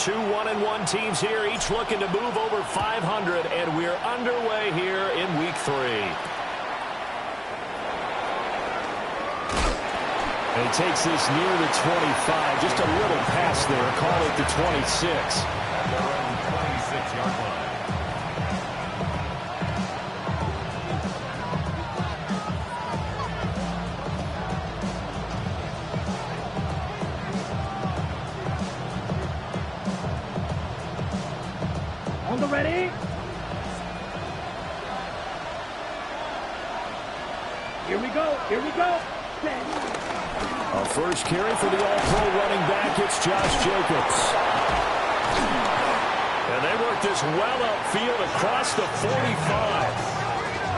Two 1-1 teams here, each looking to move over 500, and we're underway here in Week 3. And he takes this near the 25. Just a little pass there. Call it the 26. At their own 26-yard line. On the ready. Here we go. Here we go. A first carry for the All-Pro running back. It's Josh Jacobs. And they work this well upfield across the 45.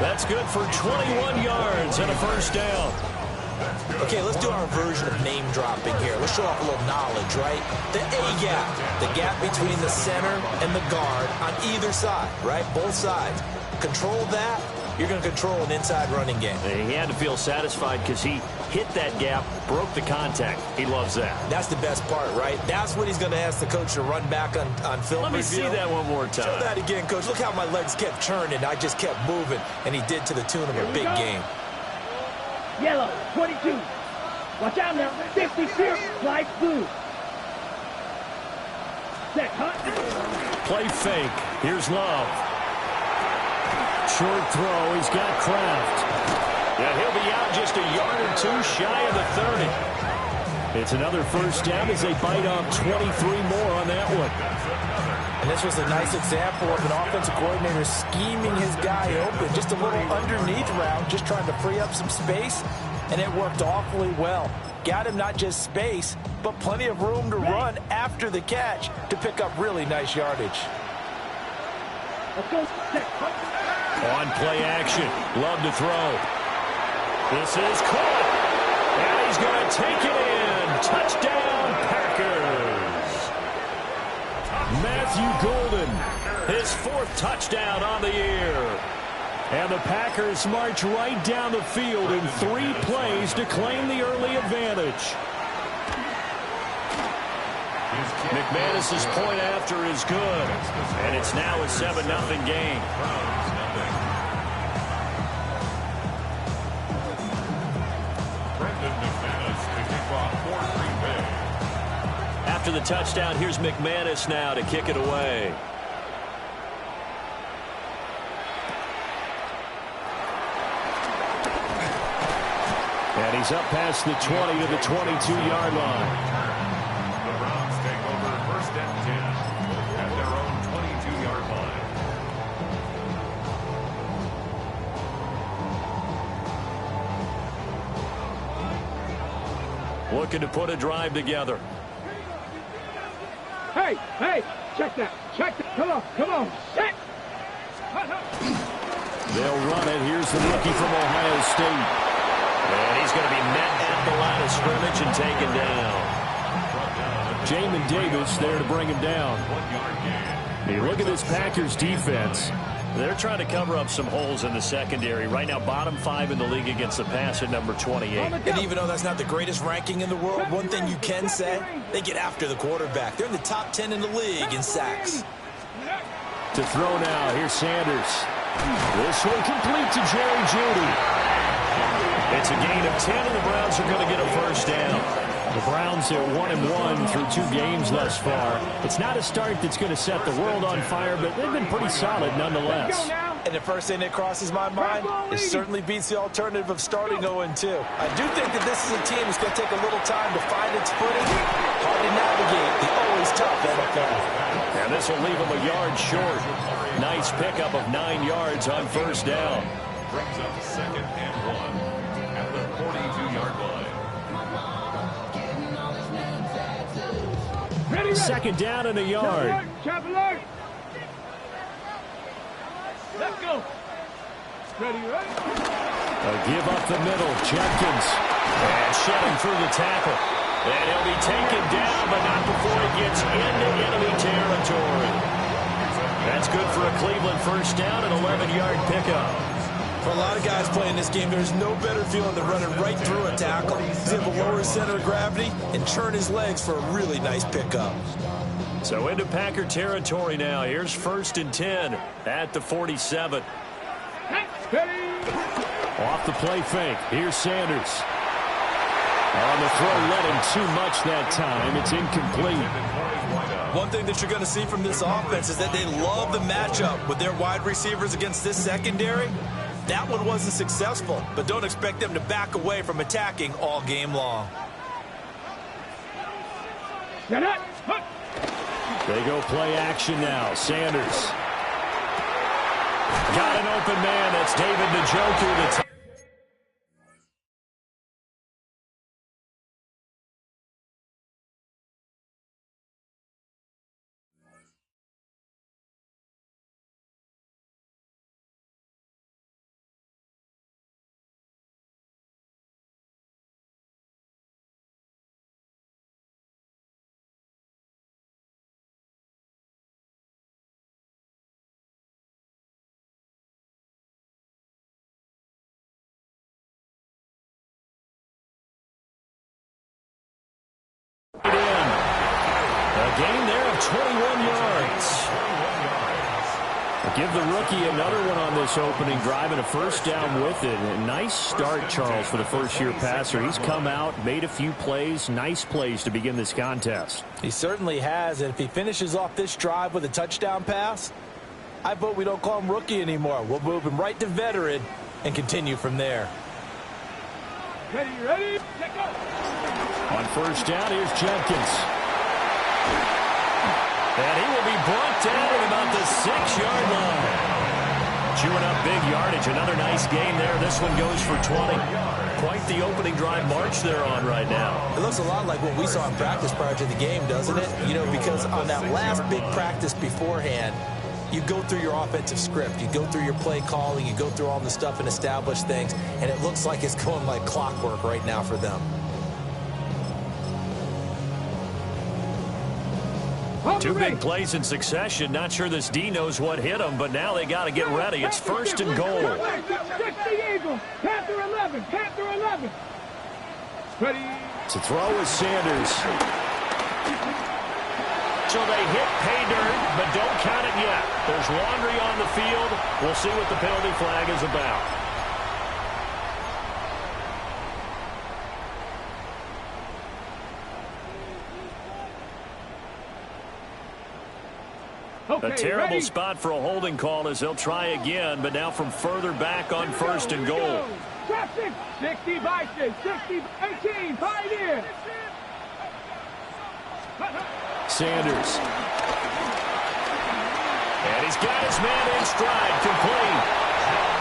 That's good for 21 yards and a first down. Okay, let's do our version of name dropping here. Let's show off a little knowledge, right? The A-gap, the gap between the center and the guard on either side, right? Both sides. Control that, you're going to control an inside running game. He had to feel satisfied because he hit that gap, broke the contact. He loves that. That's the best part, right? That's what he's going to ask the coach to run back on film. Let me see that one more time. Show that again, coach. Look how my legs kept churning. I just kept moving, and he did to the tune of a big game. Yellow, 22. Watch out now. 50 here. Light blue. Set, cut. Play fake. Here's Love. Short throw. He's got Kraft. And he'll be out just a yard or two shy of the 30. It's another first down as they bite off 23 more on that one. And this was a nice example of an offensive coordinator scheming his guy open. Just a little underneath route, just trying to free up some space, and it worked awfully well. Got him not just space, but plenty of room to run after the catch to pick up really nice yardage. Let's go. On play action. Love to throw. This is caught. And he's going to take it in. Touchdown, Packers. Matthew Golden, his fourth touchdown on the year. And the Packers march right down the field in 3 plays to claim the early advantage. McManus's point after is good. And it's now a 7-0 game. After the touchdown, here's McManus now to kick it away. And he's up past the 20 to the 22-yard line. The Browns take over first and 10 at their own 22-yard line. Looking to put a drive together. Hey, hey, check that. Check that. Come on. Set. They'll run it. Here's the rookie from Ohio State. And he's going to be met at the line of scrimmage and taken down. Jamin Davis there to bring him down. Hey, look at this Packers defense. They're trying to cover up some holes in the secondary. Right now, bottom 5 in the league against the pass at number 28. And even though that's not the greatest ranking in the world, one thing you can say, they get after the quarterback. They're in the top 10 in the league in sacks. To throw now, here's Sanders. This one complete to Jerry Jeudy. It's a gain of 10, and the Browns are going to get a first down. The Browns are 1-1 through 2 games thus far. It's not a start that's going to set the world on fire, but they've been pretty solid nonetheless. And the first thing that crosses my mind, it certainly beats the alternative of starting 0-2. I do think that this is a team that's going to take a little time to find its footing. Hard to navigate the always tough NFL. And this will leave them a yard short. Nice pickup of 9 yards on first down. Brings up second and 1 at the 42-yard line. Second down in a yard. Traveler. Let's go. Ready, right? A give up the middle. Jenkins. And shedding through the tackle. And he'll be taken down, but not before he gets into enemy territory. That's good for a Cleveland first down and 11-yard pickup. For a lot of guys playing this game, there's no better feeling than running right through a tackle. He's able to lower his center of gravity and churn his legs for a really nice pickup. So into Packer territory now. Here's 1st and 10 at the 47. Off the play fake. Here's Sanders. On the throw, let him too much that time. It's incomplete. One thing that you're going to see from this offense is that they love the matchup with their wide receivers against this secondary. That one wasn't successful, but don't expect them to back away from attacking all game long. They go play action now. Sanders. Got an open man. That's David Njoku. A gain there of 21 yards. Give the rookie another one on this opening drive and a first down with it. A nice start, Charles, for the first-year passer. He's come out, made a few plays, nice plays to begin this contest. He certainly has, and if he finishes off this drive with a touchdown pass, I vote we don't call him rookie anymore. We'll move him right to veteran and continue from there. Ready, check go. On first down, here's Jenkins. And he will be brought down at about the 6-yard line. Chewing up big yardage. Another nice gain there. This one goes for 20. Quite the opening drive march they're on right now. It looks a lot like what we saw in practice prior to the game, doesn't it? You know, because on that last big practice beforehand, you go through your offensive script. You go through your play calling. You go through all the stuff and establish things. And it looks like it's going like clockwork right now for them. Two big plays in succession. Not sure this D knows what hit him, but now they got to get ready. It's 1st and goal. 60 Eagles. Panther 11. Panther 11. Ready. To throw is Sanders. So they hit pay dirt, but don't count it yet. There's laundry on the field. We'll see what the penalty flag is about. Okay, a terrible ready? spot for a holding call as they'll try again, but now from further back on 1st and goal. 60 Vikings, 60, 18, Pioneer. Sanders. And he's got his man in stride, complete.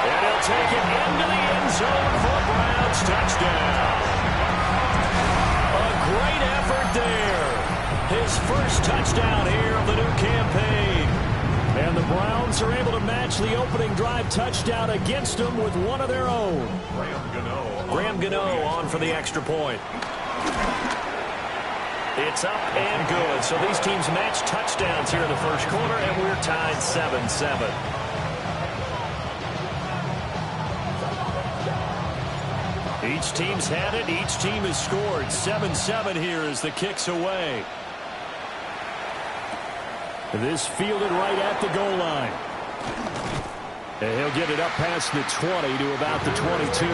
And he'll take it into the end zone for a Browns touchdown. A great effort there. His first touchdown here of the new campaign. And the Browns are able to match the opening drive touchdown against them with one of their own. Graham Gano on for the extra point. It's up and good. So these teams match touchdowns here in the first quarter, and we're tied 7-7. Each team's had it. Each team has scored. 7-7 here as the kick's away. This fielded right at the goal line. And he'll get it up past the 20 to about the 22.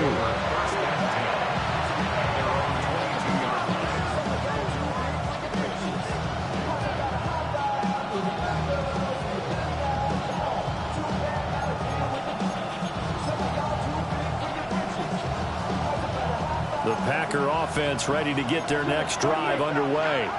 The Packer offense ready to get their next drive underway.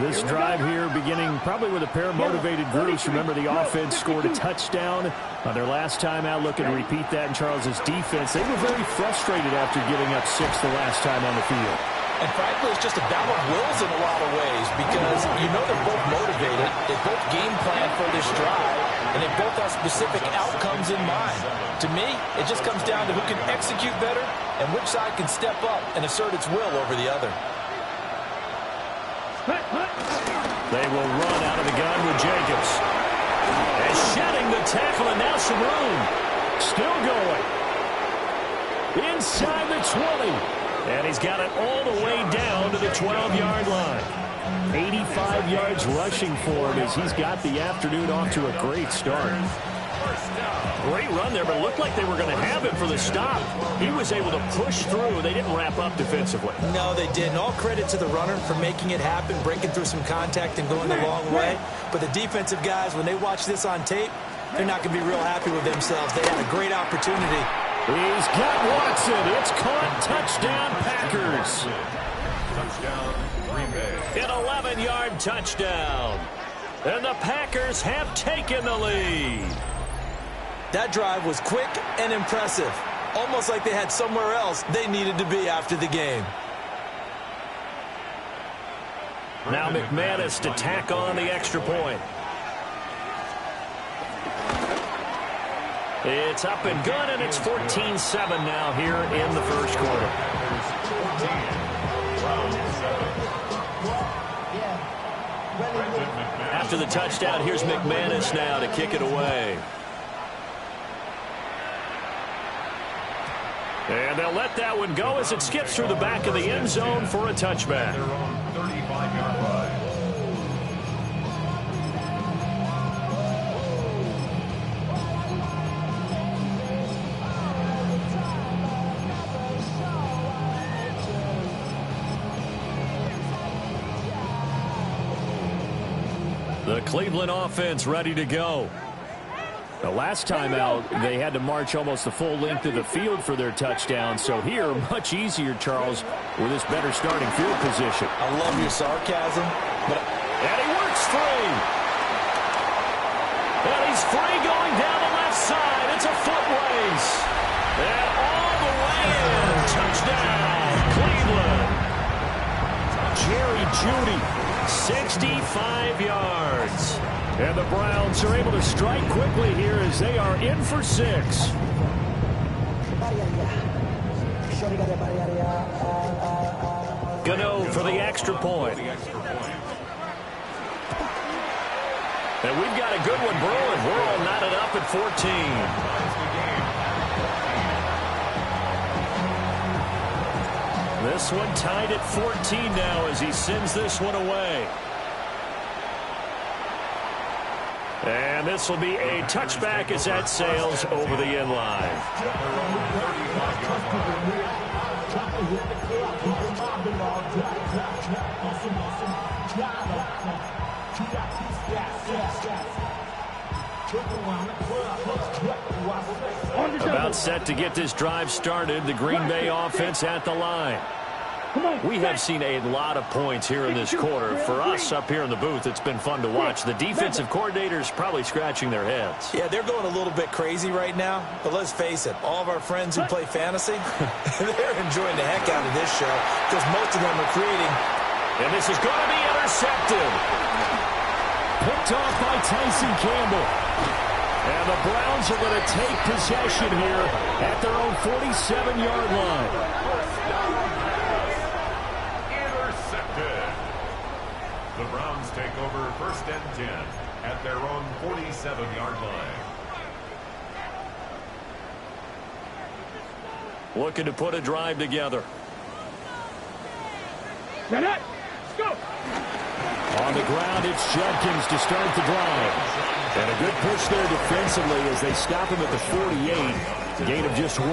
This drive here beginning probably with a pair of motivated groups. Remember, the offense scored a touchdown on their last time out. Looking to repeat that in Charles's defense. They were very frustrated after giving up 6 the last time on the field. And frankly, it's just a battle of wills in a lot of ways because you know they're both motivated. They both game plan for this drive, and they both have specific outcomes in mind. To me, it just comes down to who can execute better and which side can step up and assert its will over the other. They will run out of the gun with Jacobs. And shedding the tackle, and now some room. Still going. Inside the 20. And he's got it all the way down to the 12-yard line. 85 yards rushing for him as he's got the afternoon off to a great start. Great run there, but it looked like they were going to have him for the stop. He was able to push through. They didn't wrap up defensively. No, they didn't. All credit to the runner for making it happen, breaking through some contact and going a long way. But the defensive guys, when they watch this on tape, they're not going to be real happy with themselves. They had a great opportunity. He's got Watson. It's caught. Touchdown, Packers. Touchdown, Green Bay. An 11-yard touchdown. And the Packers have taken the lead. That drive was quick and impressive. Almost like they had somewhere else they needed to be after the game. Now McManus to tack on the extra point. It's up and good, and it's 14-7 now here in the first quarter. After the touchdown, here's McManus now to kick it away. And they'll let that one go as it skips through the back of the end zone for a touchback. Their own 35-yard line. The Cleveland offense ready to go. The last time out, they had to march almost the full length of the field for their touchdown. So here, much easier, Charles, with this better starting field position. I love your sarcasm, but And he works free. And he's free going down the left side. It's a foot race. And all the way in. Touchdown, Cleveland. Jerry Jeudy, 65 yards. And the Browns are able to strike quickly here as they are in for 6. Gano for the extra point. And we've got a good one brewing. We're all knotted up at 14. This one tied at 14 now as he sends this one away. And this will be a touchback as that sails over the end line. About set to get this drive started. The Green Bay offense at the line. We have seen a lot of points here in this quarter. For us up here in the booth, it's been fun to watch. The defensive coordinators probably scratching their heads. yeah, they're going a little bit crazy right now. But let's face it, all of our friends who play fantasy, they're enjoying the heck out of this show because most of them are creating. And this is going to be intercepted. Picked off by Tyson Campbell. And the Browns are going to take possession here at their own 47-yard line. The Browns take over 1st and 10 at their own 47-yard line. Looking to put a drive together. Let's go. On the ground, it's Judkins to start the drive. And a good push there defensively as they stop him at the 48. Gain of just 1.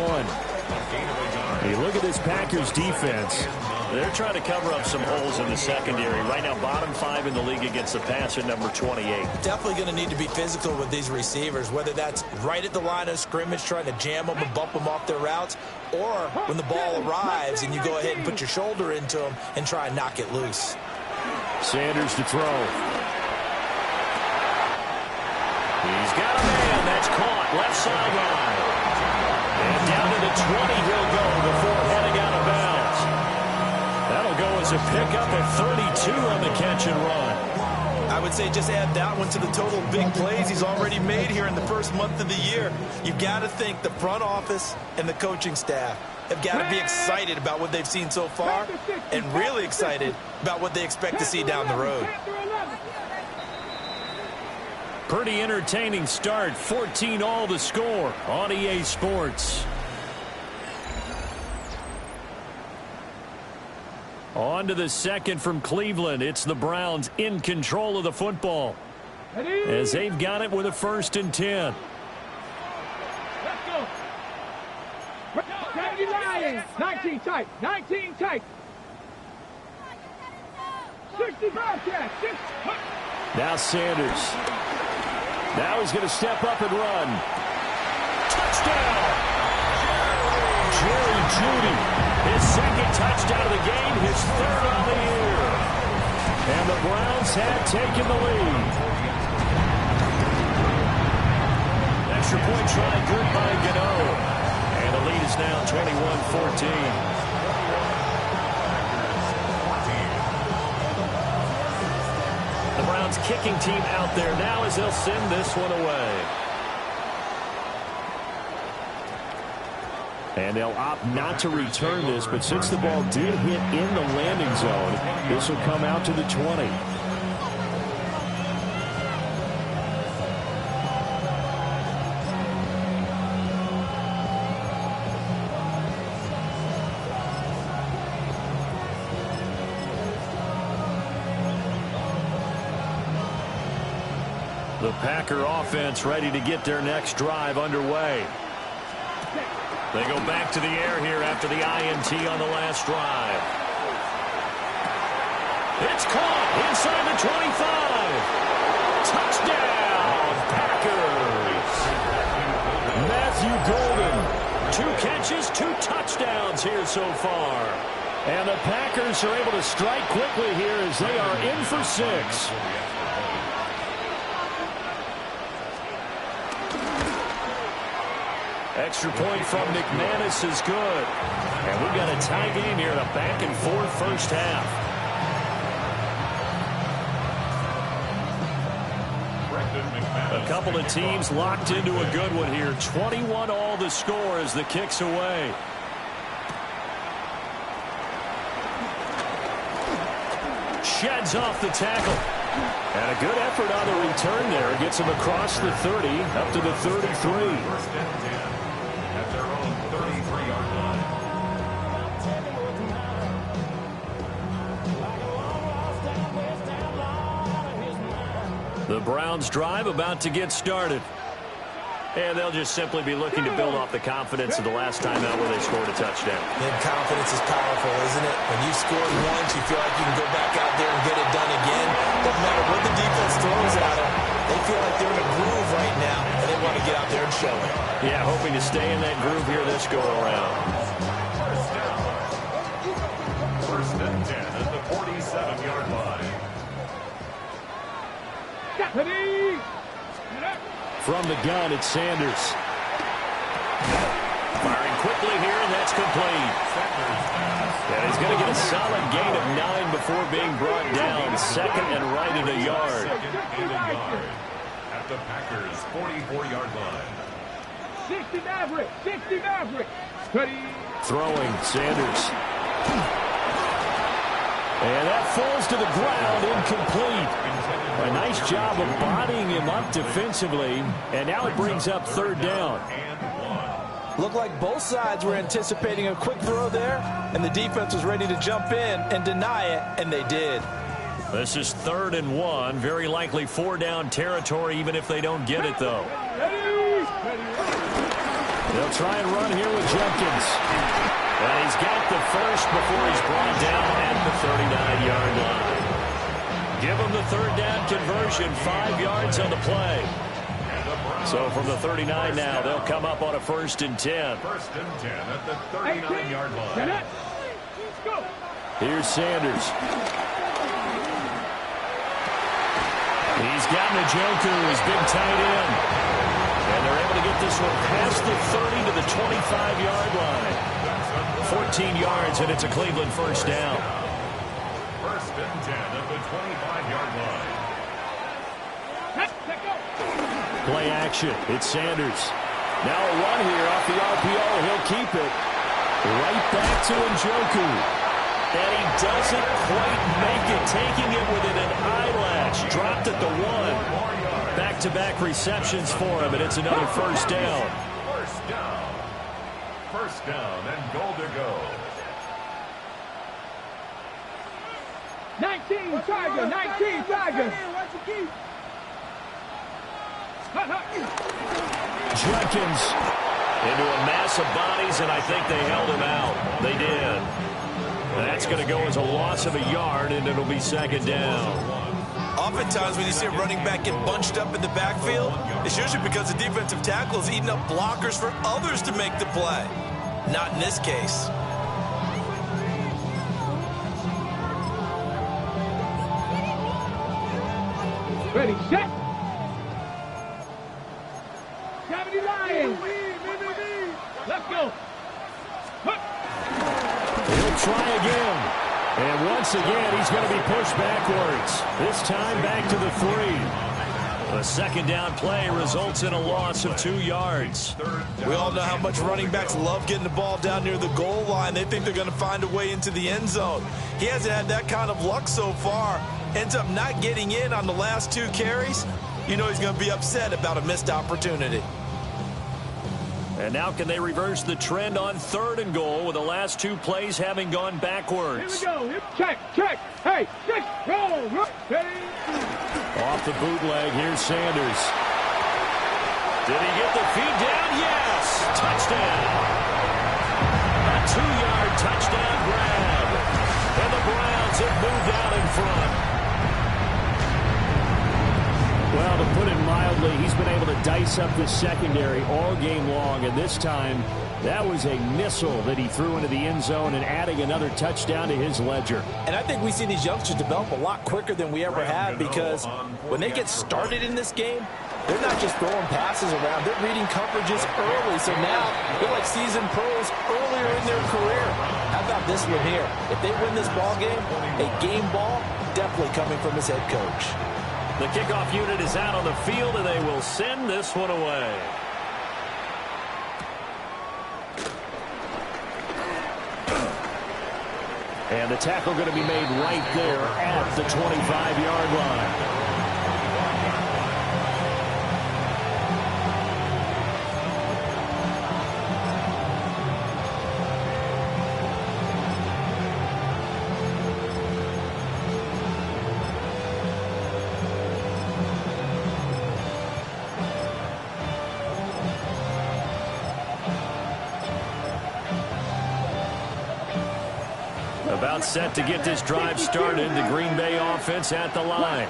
Hey, look at this Packers defense. They're trying to cover up some holes in the secondary. Right now, bottom 5 in the league against the pass at number 28. Definitely going to need to be physical with these receivers, whether that's right at the line of scrimmage trying to jam them and bump them off their routes, or when the ball arrives and you go ahead and put your shoulder into them and try and knock it loose. Sanders to throw. He's got a man. That's caught. Left sideline. And down to the 20 he'll go before heading out of bounds. That'll go as a pickup at 32 on the catch and run. I would say just add that one to the total big plays he's already made here in the first month of the year. You've got to think the front office and the coaching staff have got to be excited about what they've seen so far and really excited about what they expect to see down the road. Pretty entertaining start. 14 all to score on EA Sports. On to the second from Cleveland. It's the Browns in control of the football as they've got it with a 1st and 10. Let's go. 19 tight. 19 tight. 60 broadcast. Now Sanders. Now he's going to step up and run. Touchdown! Jerry Jeudy. His 2nd touchdown of the game. His 3rd on the year. And the Browns have taken the lead. Extra point try good by Gano. And the lead is now 21-14. The Browns kicking team out there now as they'll send this one away. And they'll opt not to return this, but since the ball did hit in the landing zone, this will come out to the 20. The Packer offense ready to get their next drive underway. They go back to the air here after the INT on the last drive. It's caught inside the 25. Touchdown, Packers. Matthew Golden. 2 catches, 2 touchdowns here so far. And the Packers are able to strike quickly here as they are in for 6. Extra point from McManus is good. And we've got a tie game here in a back-and-forth first half. A couple of teams locked into a good one here. 21 all the score as the kick's away. Sheds off the tackle. And a good effort on the return there. Gets him across the 30, up to the 33. At their own 33-yard line. The Browns drive about to get started. And they'll just simply be looking to build off the confidence of the last time out where they scored a touchdown. And confidence is powerful, isn't it? When you've scored once, you feel like you can go back out there and get it done again. Doesn't matter what the defense throws at them. They feel like they're in a groove right now, and they want to get out there and show it. Yeah, hoping to stay in that groove here this go-around. First and 10 at the 47-yard line. From the gun, it's Sanders. Firing quickly here, and that's complete. And he's going to get a solid gain of 9 before being brought down. 2nd and right at a yard. At the Packers' 44-yard line. 60 Maverick. 60 Maverick. Throwing, Sanders. And that falls to the ground, incomplete. A nice job of bodying him up defensively, and now it brings up 3rd down. Looked like both sides were anticipating a quick throw there, and the defense was ready to jump in and deny it, and they did. This is 3rd and 1, very likely 4-down territory, even if they don't get it, though. They'll try and run here with Jenkins. And he's got the first before he's brought down at the 39-yard line. Give him the 3rd down conversion, 5 yards on the play. So from the 39 now, they'll come up on a 1st and 10. 1st and 10 at the 39-yard line. Here's Sanders. He's got Njoku, his big tight end. And they're able to get this one past the 30 to the 25-yard line. 14 yards, and it's a Cleveland 1st down. 1st and 10 at the 25-yard line. Play action. It's Sanders. Now a run here off the RPO. He'll keep it. Right back to Njoku. And he doesn't quite make it, taking it within an eyelash. Dropped at the 1. Back-to-back receptions for him, and it's another 1st down. 1st down. 1st down and goal to go. Tiger, 19, Tiger. Judkins into a mass of bodies, and I think they held him out. They did. That's going to go as a loss of a yard, and it'll be second down. Oftentimes when you see a running back get bunched up in the backfield, it's usually because the defensive tackle is eating up blockers for others to make the play. Not in this case. Ready, set. Gravity Lions. Let's go. He'll try again. And once again, he's going to be pushed backwards. This time back to the 3. A second down play results in a loss of 2 yards. We all know how much running backs love getting the ball down near the goal line. They think they're going to find a way into the end zone. He hasn't had that kind of luck so far. Ends up not getting in on the last 2 carries. You know he's going to be upset about a missed opportunity. And now can they reverse the trend on 3rd and goal with the last 2 plays having gone backwards? Here we go. Check. Hey, 6, roll. Ready. Off the bootleg, here's Sanders. Did he get the feed down? Yes! Touchdown! A 2-yard touchdown grab. And the Browns have moved out in front. Well, to put it mildly, he's been able to dice up the secondary all game long, and this time that was a missile that he threw into the end zone and adding another touchdown to his ledger. And I think we see these youngsters develop a lot quicker than we ever have, because when they get started in this game, they're not just throwing passes around, they're reading coverages early. So now they're like seasoned pros earlier in their career. How about this one here? If they win this ball game, a game ball definitely coming from his head coach. The kickoff unit is out on the field, and they will send this one away. And the tackle going to be made right there at the 25-yard line. About set to get this drive started. The Green Bay offense at the line.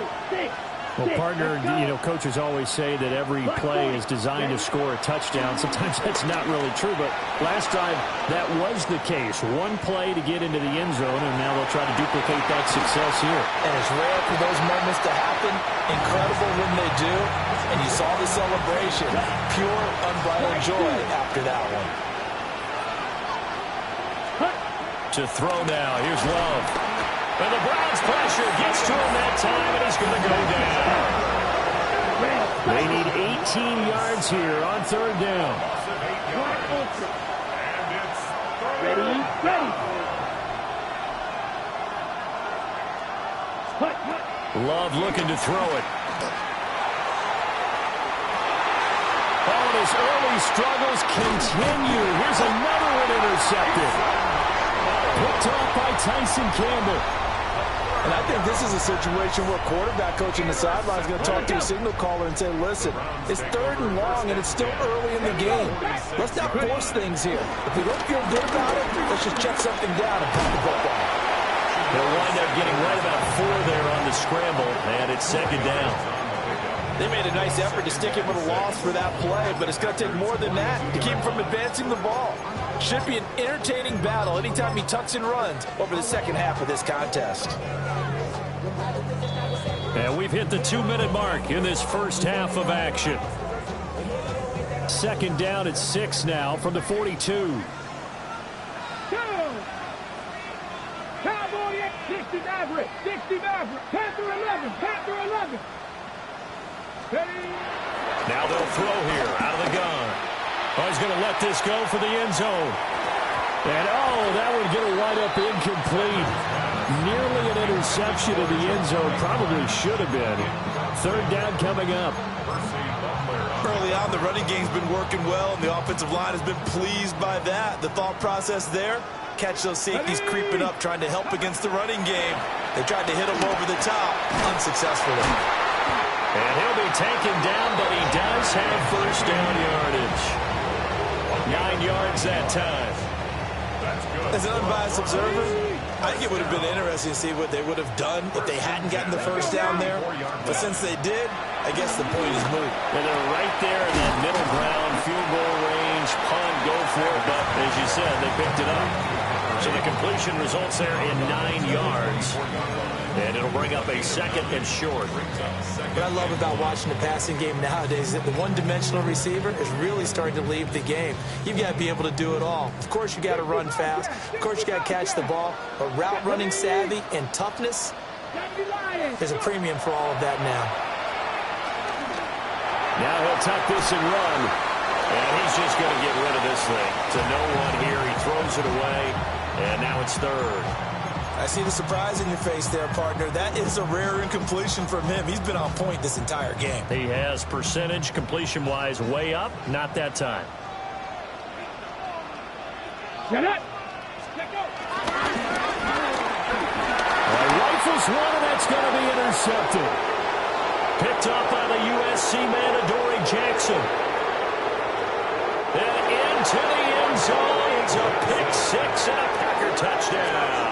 Well, partner, you know, coaches always say that every play is designed to score a touchdown. Sometimes that's not really true, but last drive, that was the case. One play to get into the end zone, and now they'll try to duplicate that success here. And it's rare for those moments to happen. Incredible when they do. And you saw the celebration. Pure, unbridled joy after that one. To throw now. Here's Love. And the Browns pressure gets to him that time, and he's going to go down. They need 18 yards here on 3rd down. Ready. Love looking to throw it. Oh, and his early struggles continue. Here's another one intercepted. Picked off by Tyson Campbell. And I think this is a situation where quarterback coach in the sideline is going to talk to a signal caller and say, listen, it's 3rd and long and it's still early in the game. Let's not force things here. If we don't feel good about it, let's just check something down and put the football. They'll wind up getting right about 4 there on the scramble, and it's 2nd down. They made a nice effort to stick him with a loss for that play, but it's going to take more than that to keep him from advancing the ball. Should be an entertaining battle anytime he tucks and runs over the second half of this contest. And we've hit the 2-minute mark in this first half of action. 2nd down at 6 now from the 42. Cowboy 60 Maverick. 60 Maverick. Panther 11. Ready. Now they'll throw here out of the gun. Oh, he's going to let this go for the end zone. And, that would get a wide up incomplete. Nearly an interception in the end zone. Probably should have been. 3rd down coming up. Early on, the running game's been working well, and the offensive line has been pleased by that. The thought process there, catch those safeties creeping up, trying to help against the running game. They tried to hit him over the top unsuccessfully. And he'll be taken down, but he does have first down yardage. 9 yards that time. As an unbiased observer, I think it would have been interesting to see what they would have done if they hadn't gotten the first down there. But since they did, I guess the point is moot. And they're right there in that middle ground, field goal range, punt, go for it. But as you said, they picked it up. So the completion results there in 9 yards. And it'll bring up a second and short. What I love about watching the passing game nowadays is that the one-dimensional receiver is really starting to leave the game. You've got to be able to do it all. Of course, you got to run fast. Of course, you got to catch the ball. But route running savvy and toughness, there's a premium for all of that now. Now he'll tuck this and run. And he's just going to get rid of this thing. To no one here. He throws it away. And now it's third. I see the surprise in your face there, partner. That is a rare incompletion from him. He's been on point this entire game. He has percentage completion-wise way up. Not that time. Get up. Rifles one, and that's going to be intercepted. Picked up by the USC man, Adoree Jackson. And into the end zone. It's a pick six and a Packer touchdown.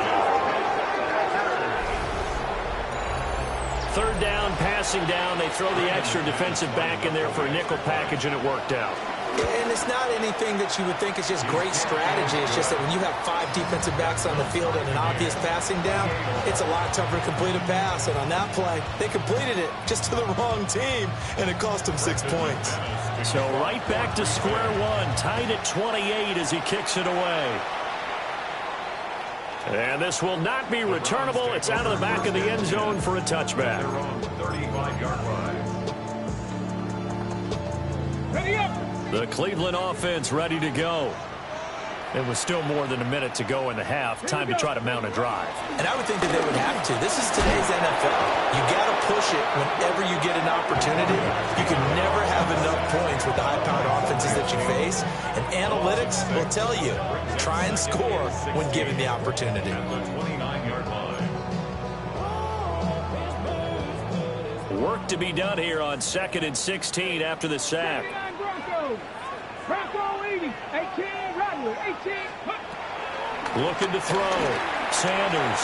Third down, passing down. They throw the extra defensive back in there for a nickel package, and it worked out. And it's not anything that you would think is just great strategy. It's just that when you have 5 defensive backs on the field and an obvious passing down, it's a lot tougher to complete a pass. And on that play, they completed it just to the wrong team, and it cost them 6 points. So right back to square one, tied at 28 as he kicks it away. And this will not be returnable. It's out of the back of the end zone for a touchback. 35-yard line. Ready up. The Cleveland offense ready to go. It was still more than a minute to go in the half. Time to try to mount a drive. And I would think that they would have to. This is today's NFL. You got to push it whenever you get an opportunity. You can never have enough points with the high-powered offenses that you face. And analytics will tell you, try and score when given the opportunity. At the 29-yard line. Work to be done here on 2nd and 16 after the sack. Bronco 80, 18, Rodley, 18. Looking to throw. Sanders.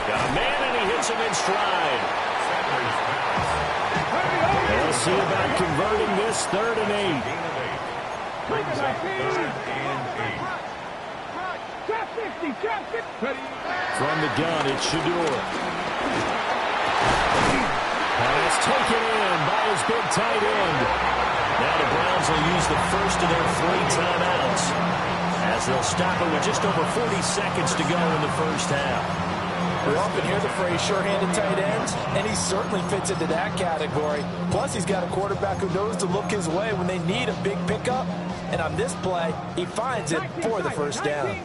Got a man, and he hits him in stride. They'll see about converting this 3rd and 8. Brings up 3rd and 8. From the gun, it's Shedeur. Pass taken in by his big tight end. Now the Browns will use the first of their 3 timeouts as they'll stop it with just over 40 seconds to go in the first half. We often hear the phrase sure-handed tight ends, and he certainly fits into that category. Plus, he's got a quarterback who knows to look his way when they need a big pickup. And on this play, he finds it for the first down.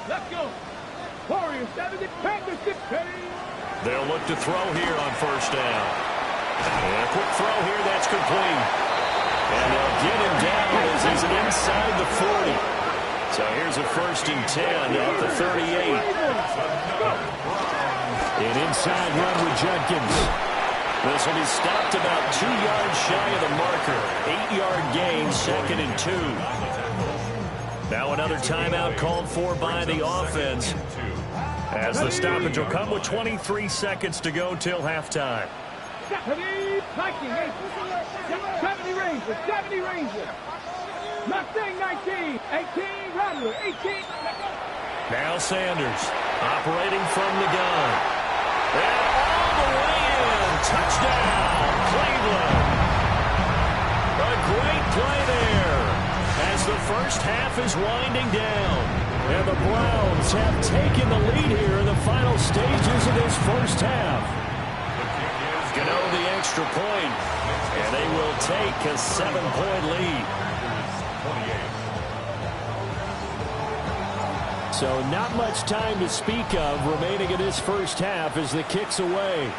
Let's go. Warriors 70, Panthers 15. They'll look to throw here on first down. And a quick throw here, that's complete. And they'll get him down as he's inside the 40. So here's a 1st and 10 at the 38. An inside run with Jenkins. This will be stopped about 2 yards shy of the marker. 8-yard gain, 2nd and 2. Now another timeout called for by the offense, as the stoppage will come with 23 seconds to go till halftime. 70 Rangers, 70 Rangers. Mustang 19, 18 Rattler, 18. Now Sanders operating from the gun. And all the way in. Touchdown, Cleveland. A great play there as the first half is winding down. And the Browns have taken the lead here in the final stages of this first half. Gano the extra point, and they will take a 7-point lead. So not much time to speak of remaining in this first half as the kick's away.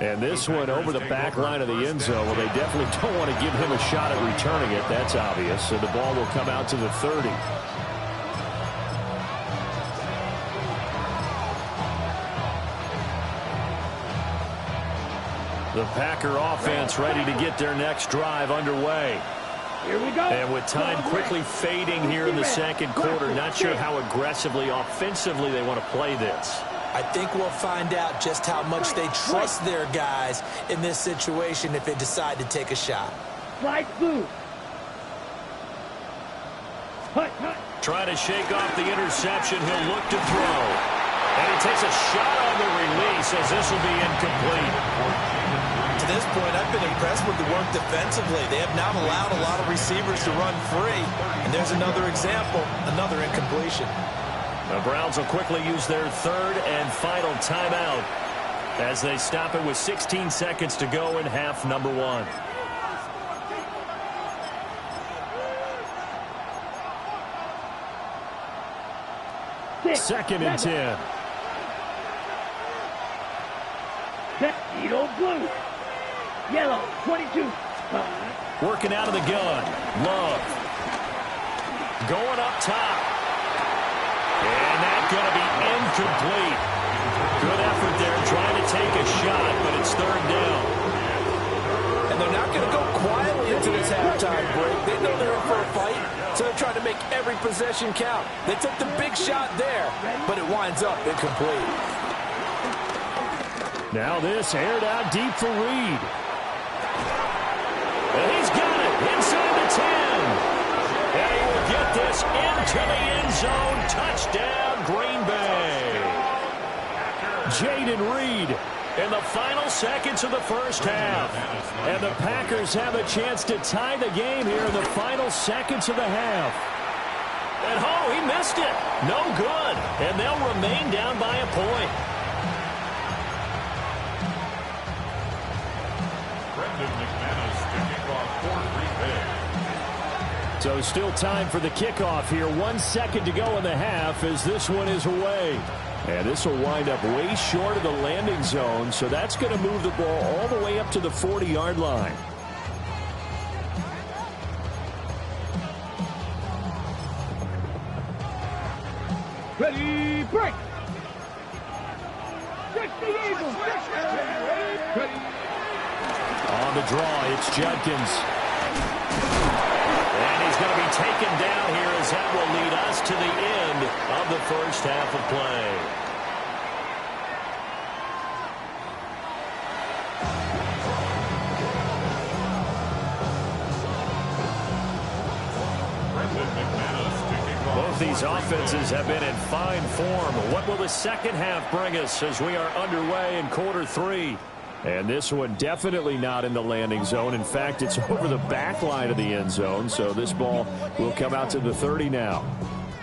And this one over the back line of the end zone. Well, they definitely don't want to give him a shot at returning it. That's obvious. So the ball will come out to the 30. The Packer offense ready to get their next drive underway. Here we go. And with time quickly fading here in the second quarter, not sure how aggressively, offensively they want to play this. I think we'll find out just how much they trust their guys in this situation if they decide to take a shot. Slide blue. Trying to shake off the interception. He'll look to throw. And he takes a shot on the release as this will be incomplete. To this point, I've been impressed with the work defensively. They have not allowed a lot of receivers to run free. And there's another example, another incompletion. The Browns will quickly use their third and final timeout as they stop it with 16 seconds to go in half number one. Second and 10. Tuxedo blue. Yellow, 22. Working out of the gun. Love. Going up top. And that's going to be incomplete. Good effort there trying to take a shot, but it's third down. And they're not going to go quietly into this halftime break. They know they're in for a fight, so they're trying to make every possession count. They took the big shot there, but it winds up incomplete. Now this aired out deep for Reed. And he's got it inside the 10. And he will get this into the end zone. Touchdown, Green Bay. Jayden Reed in the final seconds of the first half. And the Packers have a chance to tie the game here in the final seconds of the half. And oh, he missed it. No good. And they'll remain down by a point. Brendan McManus to kick off for Green Bay. So still time for the kickoff here. 1 second to go in the half as this one is away. And this will wind up way short of the landing zone, so that's going to move the ball all the way up to the 40-yard line. Ready, break. 60 Eagles. On the draw, it's Judkins. And he's going to be taken down here as that will lead us to the end of the first half of play. Both these offenses have been in fine form. What will the second half bring us as we are underway in quarter three? And this one definitely not in the landing zone. In fact, it's over the back line of the end zone, so this ball will come out to the 30 now.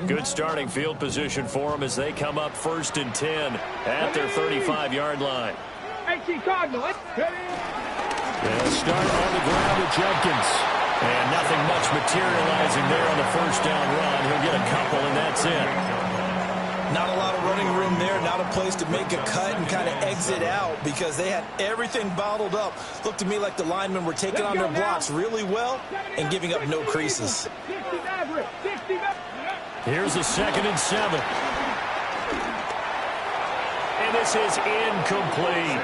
Good starting field position for them as they come up 1st and 10 at their 35-yard line. AC Cardinal. They'll start on the ground with Judkins. And nothing much materializing there on the first down run. He'll get a couple, and that's it. Not a lot of running room there, not a place to make a cut and kind of exit out because they had everything bottled up. Looked to me like the linemen were taking on their blocks really well and giving up no creases. Here's a 2nd and 7. And this is incomplete.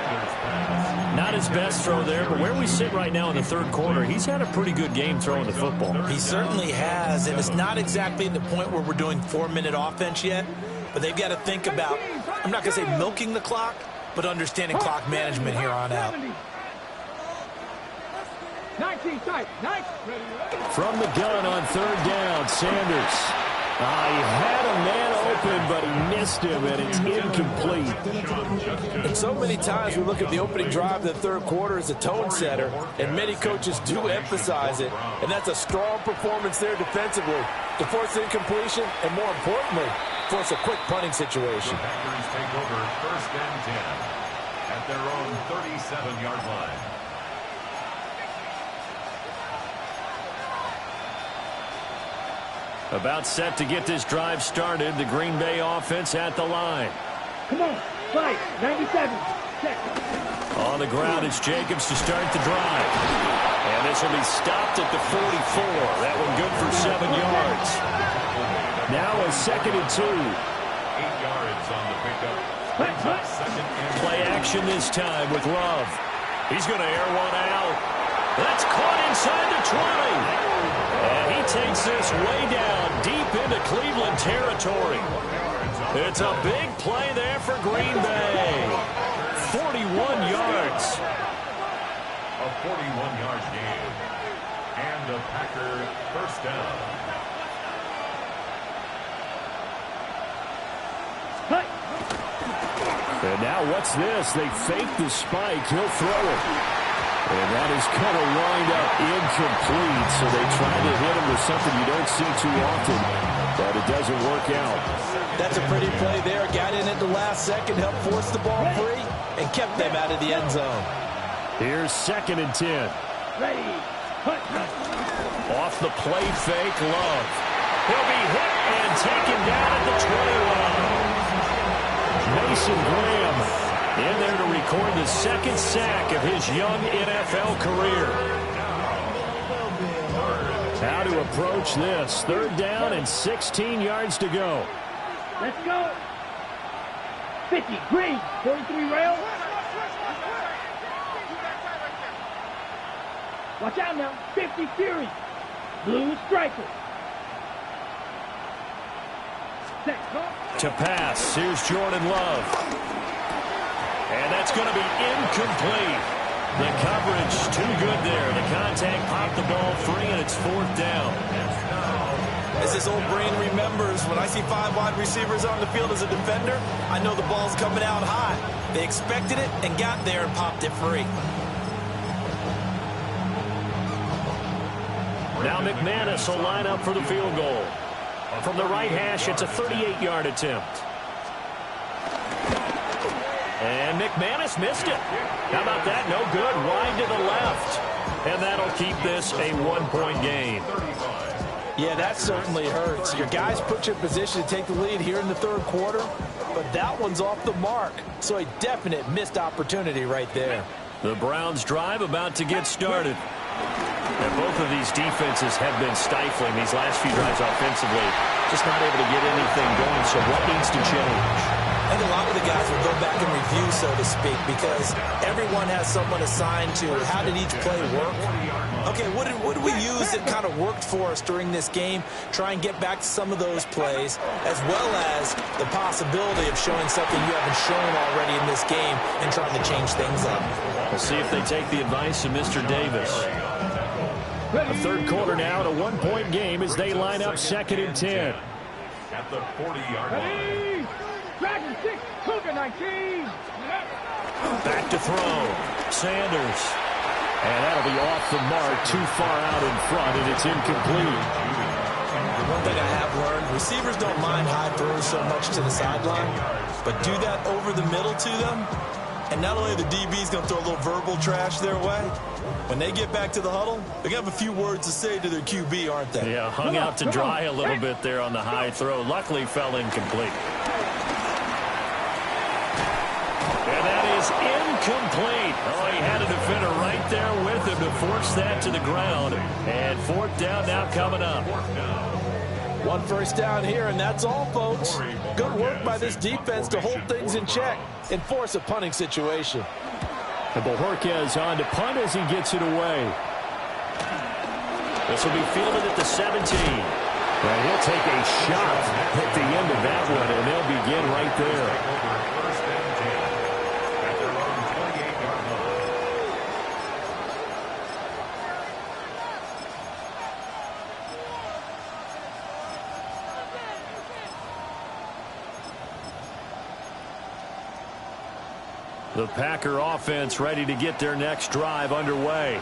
Not his best throw there, but where we sit right now in the third quarter, he's had a pretty good game throwing the football. He certainly has, and it's not exactly at the point where we're doing 4-minute offense yet, but they've got to think about, I'm not going to say milking the clock, but understanding clock management here on out. 19 tight. From the gun on 3rd down, Sanders. He had a man open, but he missed him, and it's incomplete. And so many times we look at the opening drive of the third quarter as a tone setter, and many coaches do emphasize it, and that's a strong performance there defensively to force incompletion and, more importantly, force a quick punting situation. The Packers take over 1st and 10 at their own 37-yard line. About set to get this drive started. The Green Bay offense at the line. Come on, fight. 97. Check. On the ground, it's Jacobs to start the drive. And this will be stopped at the 44. That one good for 7 yards. Now a 2nd and 2. 8 yards on the pickup. Brings up 2nd and 2. Play action this time with Love. He's going to air one out. That's caught inside the 20. And he takes this way down deep into Cleveland territory. It's a big play there for Green Bay. 41 yards. A 41-yard gain. And a Packer first down. And now what's this? They fake the spike. He'll throw it. And that is going to wind up incomplete. So they try to hit him with something you don't see too often, but it doesn't work out. That's a pretty play there. Got in at the last second, helped force the ball free, and kept them out of the end zone. Here's 2nd and 10. Ready. Off the play fake, Love. He'll be hit and taken down at the 21. Mason Graham in there to record the 2nd sack of his young NFL career. How to approach this. 3rd down and 16 yards to go. Let's go. 50, green, 43 rail. Watch out now, 50 Fury. Blue striker. To pass, here's Jordan Love. And that's going to be incomplete. The coverage too good there. The contact popped the ball free, and it's 4th down. As his old brain remembers, when I see 5 wide receivers on the field as a defender, I know the ball's coming out high. They expected it and got there and popped it free. Now McManus will line up for the field goal. From the right hash, it's a 38-yard attempt. And McManus missed it. How about that? No good. Wide to the left. And that'll keep this a 1-point game. Yeah, that certainly hurts. Your guys put you in position to take the lead here in the 3rd quarter, but that one's off the mark. So a definite missed opportunity right there. The Browns drive about to get started. And both of these defenses have been stifling these last few drives offensively. Just not able to get anything going, so what needs to change? I think a lot of the guys will go back and review, so to speak, because everyone has someone assigned to how did each play work. Okay, what did we use that kind of worked for us during this game? Try and get back to some of those plays, as well as the possibility of showing something you haven't shown already in this game and trying to change things up. We'll see if they take the advice of Mr. Davis. The 3rd quarter now, a 1-point game as they line up 2nd and 10. At the 40-yard line. Dragon 6, Cougar 19. Back to throw. Sanders. And that'll be off the mark, too far out in front, and it's incomplete. One thing I have learned, receivers don't mind high throws so much to the sideline, but do that over the middle to them, and not only the DB's going to throw a little verbal trash their way, when they get back to the huddle, they're going to have a few words to say to their QB, aren't they? Yeah, hung out to dry a little bit there on the high throw. Luckily fell incomplete. And that is incomplete. Oh, he had a defender right there with him to force that to the ground. And 4th down now coming up. 1 first down here, and that's all, folks. Good work by this defense to hold things in check and force a punting situation. And Bojorquez on to punt as he gets it away. This will be fielded at the 17. And he'll take a shot at the end of that one, and they'll begin right there. The Packer offense ready to get their next drive underway.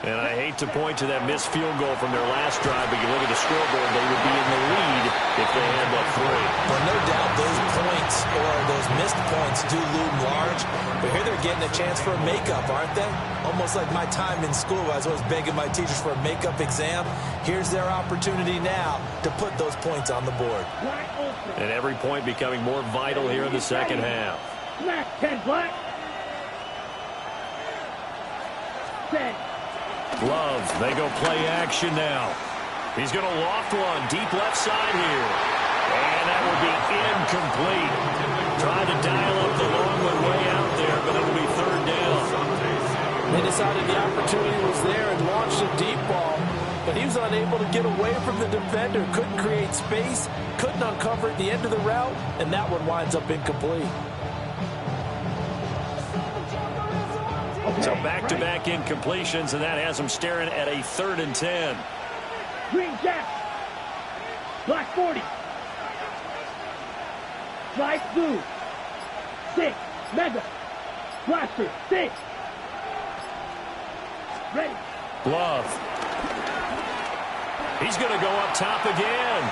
And I hate to point to that missed field goal from their last drive, but you look at the scoreboard, they would be in the lead if they had that 3. Well, no doubt those points or those missed points do loom large, but here they're getting a chance for a makeup, aren't they? Almost like my time in school, I was always begging my teachers for a makeup exam. Here's their opportunity now to put those points on the board. And every point becoming more vital here in the second half. Black, 10 black. 10. Love, they go play action now. He's going to loft one deep left side here. And that will be incomplete. Tried to dial up the long one way out there, but it'll be 3rd down. They decided the opportunity was there and launched a deep ball, but he was unable to get away from the defender, couldn't create space, couldn't uncover at the end of the route, and that one winds up incomplete. So back-to-back incompletions, and that has them staring at a 3rd and 10. Green Jack. Black 40. Slice blue. 6. Mega. Blaster. 6. Ready. Love. He's going to go up top again.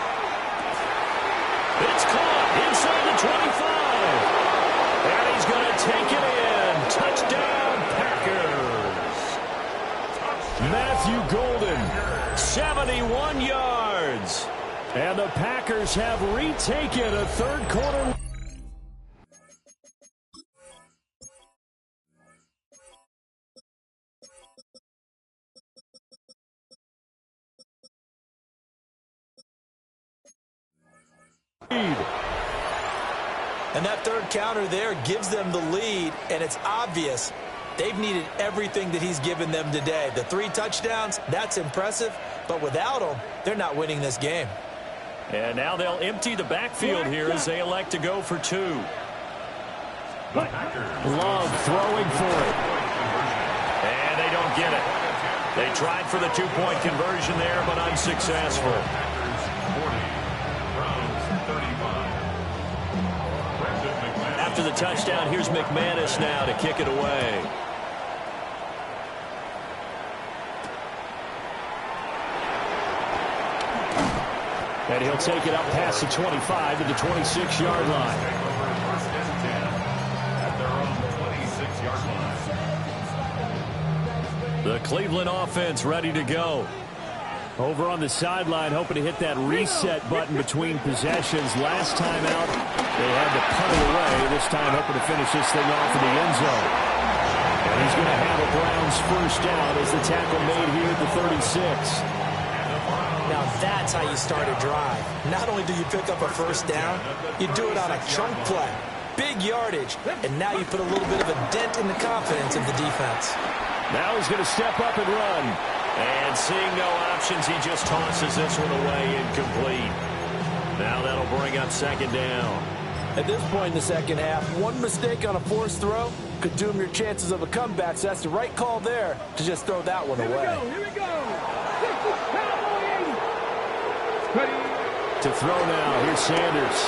It's caught inside the 25. And he's going to take it in. Touchdown, Packers. Matthew Golden, 71 yards. and the Packers have retaken a third quarter. And that third counter there gives them the lead, and it's obvious they've needed everything that he's given them today. The 3 touchdowns, that's impressive, but without him, they're not winning this game. And now they'll empty the backfield here as they elect to go for 2. Love throwing for it. And they don't get it. They tried for the 2-point conversion there, but unsuccessful. After the touchdown, here's McManus now to kick it away. And he'll take it up past the 25 to the 26-yard line. The Cleveland offense ready to go. Over on the sideline, hoping to hit that reset button between possessions. Last time out, they had to punt it away. This time, hoping to finish this thing off in the end zone. And he's going to have a Browns first down as the tackle made here at the 36. Now that's how you start a drive. Not only do you pick up a first down, you do it on a chunk play. Big yardage, and now you put a little bit of a dent in the confidence of the defense. Now he's going to step up and run. And seeing no options, he just tosses this one away incomplete. Now that'll bring up 2nd down. At this point in the second half, one mistake on a forced throw could doom your chances of a comeback, so that's the right call there to just throw that one away. Here we go. This is Cowboy 80. Ready. To throw now, here's Sanders.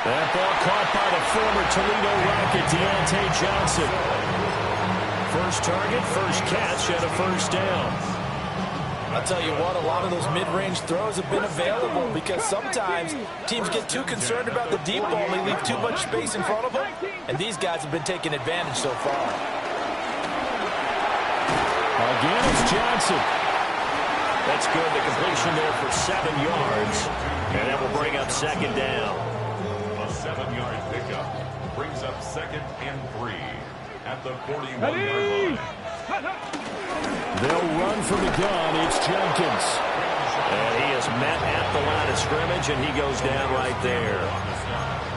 That ball caught by the former Toledo Rocket, Deontay Johnson. First target, first catch, and a first down. I'll tell you what, a lot of those mid-range throws have been available because sometimes teams get too concerned about the deep ball and they leave too much space in front of them, and these guys have been taking advantage so far. Again, it's Johnson. That's good. The completion there for 7 yards, and that will bring up 2nd down. A 7-yard pickup brings up 2nd and 3 at the 41-yard line. They'll run from the gun. It's Jenkins. And he is met at the line of scrimmage, and he goes down right there.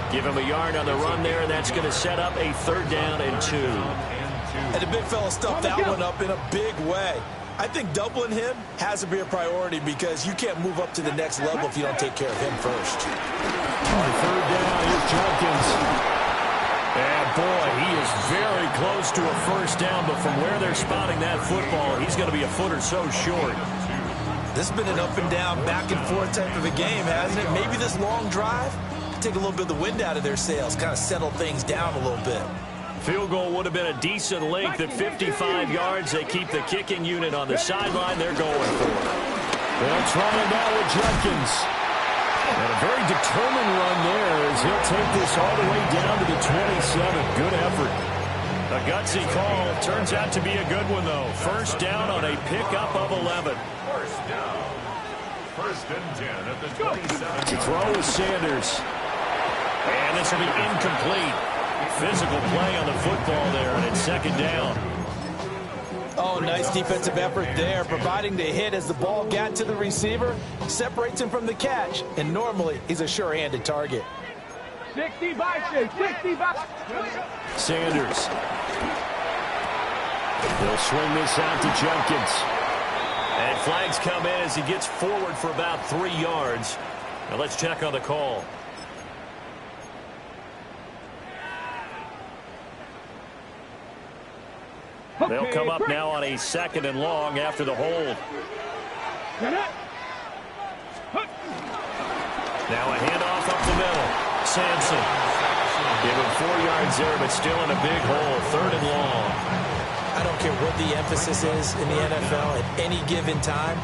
Give him a yard on the run there, and that's going to set up a 3rd down and 2. And the big fella stuffed that one up in a big way. I think doubling him has to be a priority because you can't move up to the next level if you don't take care of him first. On 3rd down, here's Jenkins. And boy, he is very close to a first down, but from where they're spotting that football, he's going to be a foot or so short. This has been an up and down, back and forth type of a game, hasn't it? Maybe this long drive could take a little bit of the wind out of their sails, kind of settle things down a little bit. Field goal would have been a decent length at 55 yards. They keep the kicking unit on the sideline. They're going for it. They'll try it now with Jenkins. And a very determined run there as he'll take this all the way down to the 27. Good effort. A gutsy call. Turns out to be a good one, though. First down on a pickup of 11. First down. 1st and 10 at the 27. To throw is Sanders. And this will be incomplete. Physical play on the football there, and it's 2nd down. Oh, nice defensive effort there, providing the hit as the ball got to the receiver, separates him from the catch, and normally he's a sure-handed target. 60 by 60 by. Sanders. They'll swing this out to Jenkins. And flags come in as he gets forward for about 3 yards. Now let's check on the call. They'll come up now on a 2nd and long after the hold. Now a handoff up the middle. Sampson. Give him 4 yards there, but still in a big hole. 3rd and long. I don't care what the emphasis is in the NFL at any given time.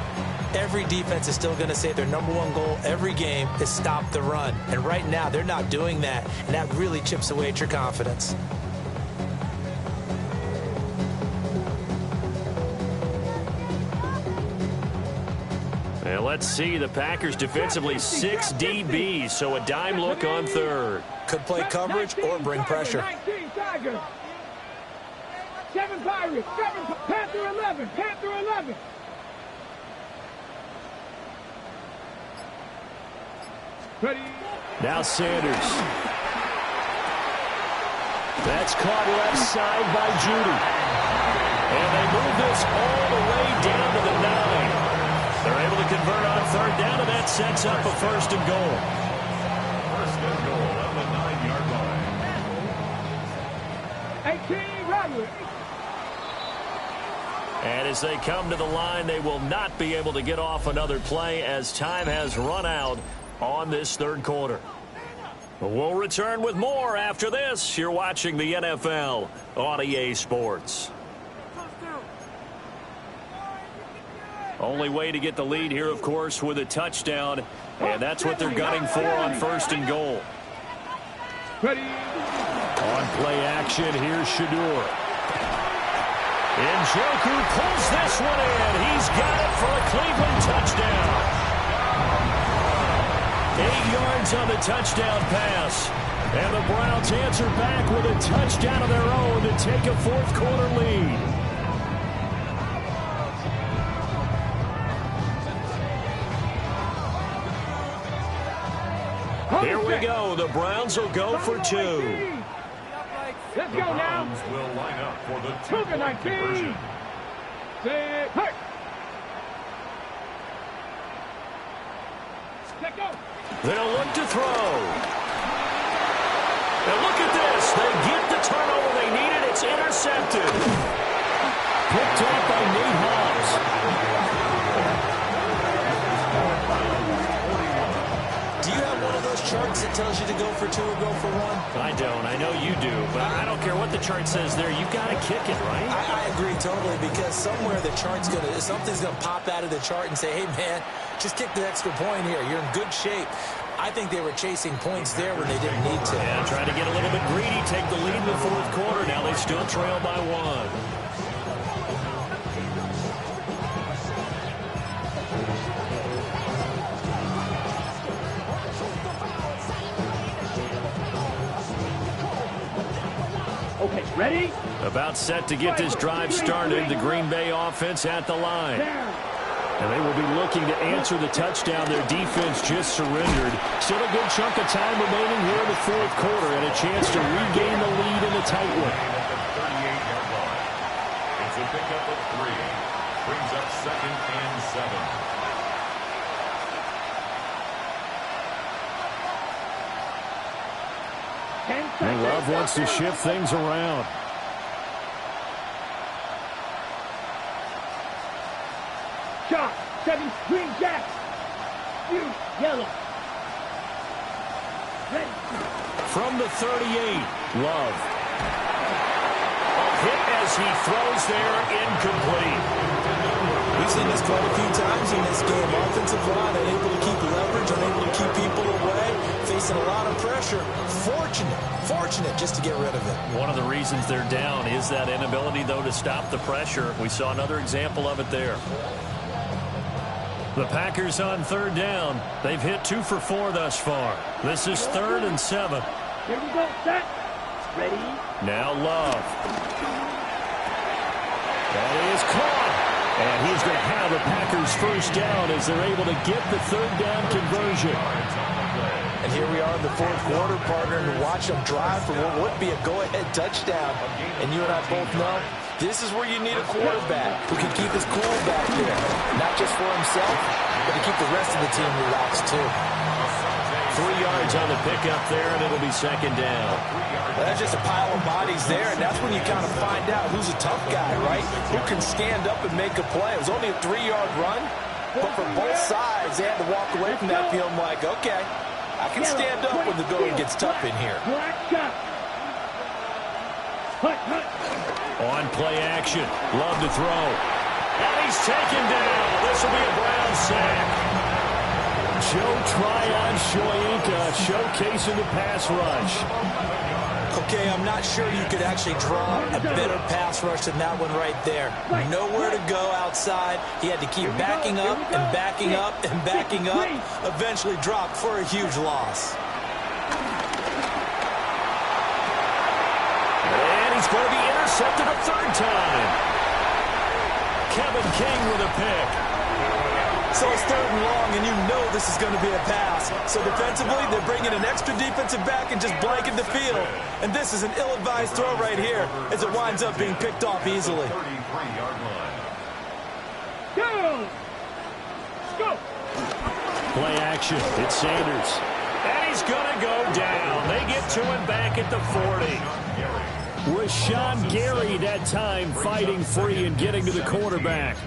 Every defense is still going to say their #1 goal every game is stop the run. And right now, they're not doing that. And that really chips away at your confidence. And let's see, the Packers defensively 6 DBs, so a dime look on 3rd. Could play coverage or bring pressure. 19 Tigers. 7 Pirates. 7 Panther 11. Panther 11. Ready. Now Sanders. That's caught left side by Judy. And they move this all the way down to the 9. They're able to convert on 3rd down, and that sets up a 1st and goal. 1st and goal on the 9-yard line. 18 Rodgers. And as they come to the line, they will not be able to get off another play as time has run out on this 3rd quarter. We'll return with more after this. You're watching the NFL on EA Sports. Only way to get the lead here, of course, with a touchdown, and that's what they're gunning for on 1st and goal. Ready. On play action, here's Shedeur. Njoku pulls this one in. He's got it for a Cleveland touchdown. 8 yards on the touchdown pass. And the Browns answer back with a touchdown of their own to take a 4th quarter lead. Here we go. The Browns will go for 2. Let's The go now. Browns will line up for the Cougar 2-point 19. conversion. Set. Hey. Let go. They'll look to throw. Now look at this. They get the turnover they needed. It's intercepted. Picked off by Nate Hobbs. Do you have one of those charts that tells you to go for 2 or go for 1? I don't. I know you do. But I don't care what the chart says there. You've got to kick it, right? I agree totally, because somewhere the chart's something's gonna pop out of the chart and say, hey man, just kick the extra point here. You're in good shape. I think they were chasing points there when they didn't need to. Yeah, trying to get a little bit greedy, take the lead in the 4th quarter. Now they still trail by 1. Okay, ready? About set to get this drive started. The Green Bay offense at the line. And they will be looking to answer the touchdown. Their defense just surrendered. Still a good chunk of time remaining here in the 4th quarter and a chance to regain the lead in the tight one. At the 38-yard line. It's a pickup of 3. Brings up 2nd and 7. And Love wants to shift things around. Shot. 7 green jacks. Yellow. Ready. From the 38, Love. A hit as he throws there, incomplete. We've seen this quite a few times in this game. Offensive line unable to keep leverage, unable to keep people away, facing a lot of pressure. Fortunate just to get rid of it. One of the reasons they're down is that inability, though, to stop the pressure. We saw another example of it there. The Packers on 3rd down. They've hit 2 for 4 thus far. This is 3rd and 7. Here we go. Set. Ready. Now Love. That is caught. And he's going to have the Packers 1st down as they're able to get the 3rd down conversion. And here we are in the fourth quarter, partner, and watch them drive for what would be a go-ahead touchdown. And you and I both know this is where you need a quarterback who can keep his cool back there. Not just for himself, but to keep the rest of the team relaxed, too. 3 yards on the pickup there, and it'll be second down. Well, there's just a pile of bodies there, and that's when you kind of find out who's a tough guy, right? Who can stand up and make a play. It was only a 3-yard run, but for both sides, they had to walk away from that feeling like, okay, I can stand up when the going gets tough in here. On play action, Love to throw. And he's taken down. This will be a Brown sack. Joe Tryon-Shoyinka showcasing the pass rush. Okay, I'm not sure you could actually draw a better pass rush than that one right there. Nowhere to go outside. He had to keep backing up and backing up and backing up. Eventually dropped for a huge loss. And he's going to be intercepted a third time. Kevin King with a pick. So it's 3rd and long, and you know this is going to be a pass. So defensively, they're bringing an extra defensive back and just blanking the field. And this is an ill-advised throw right here as it winds up being picked off easily. 33-yard line. Go! Play action. It's Sanders. And he's going to go down. They get to him back at the 40. Rashawn Gary that time fighting free and getting to the quarterback.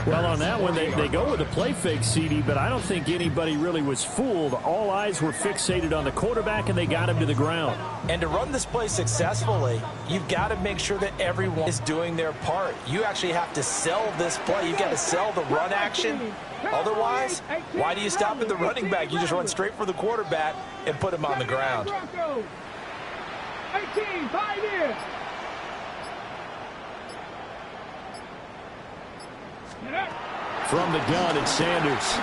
Well, on that one, they go with a play fake, CD, but I don't think anybody really was fooled. All eyes were fixated on the quarterback, and they got him to the ground. And to run this play successfully, you've got to make sure that everyone is doing their part. You actually have to sell this play. You've got to sell the run action. Otherwise, why do you stop at the running back? You just run straight for the quarterback and put him on the ground. 18, 5 years. From the gun, it's Sanders.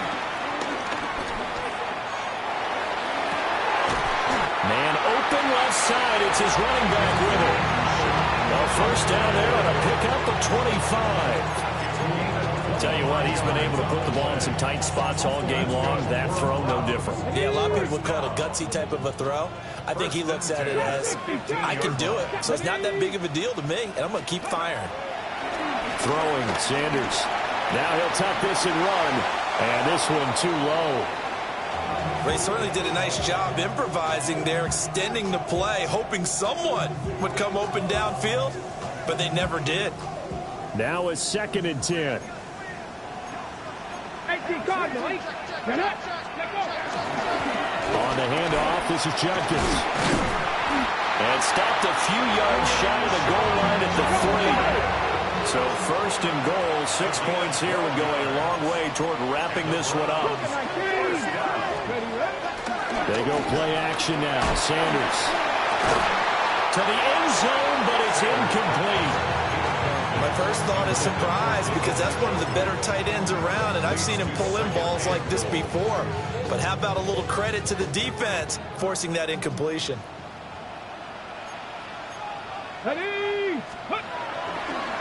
Man open left side. It's his running back with it. Well, first down there on a pickup of 25. Tell you what, he's been able to put the ball in some tight spots all game long. That throw, no different. Yeah, a lot of people would call it a gutsy type of a throw. I think he looks at it as, I can do it, so it's not that big of a deal to me, and I'm going to keep firing. Throwing, Sanders. Now he'll tuck this and run, and this one too low. They certainly did a nice job improvising there, extending the play, hoping someone would come open downfield, but they never did. Now a 2nd and 10. 18, Cardinal. On the handoff, this is Judkins. And stopped a few yards shy of the goal line at the 3. So 1st and goal, 6 points here would go a long way toward wrapping this one up. They go play action now. Sanders. To the end zone, but it's incomplete. My first thought is surprise because that's one of the better tight ends around, and I've seen him pull in balls like this before. But how about a little credit to the defense forcing that incompletion?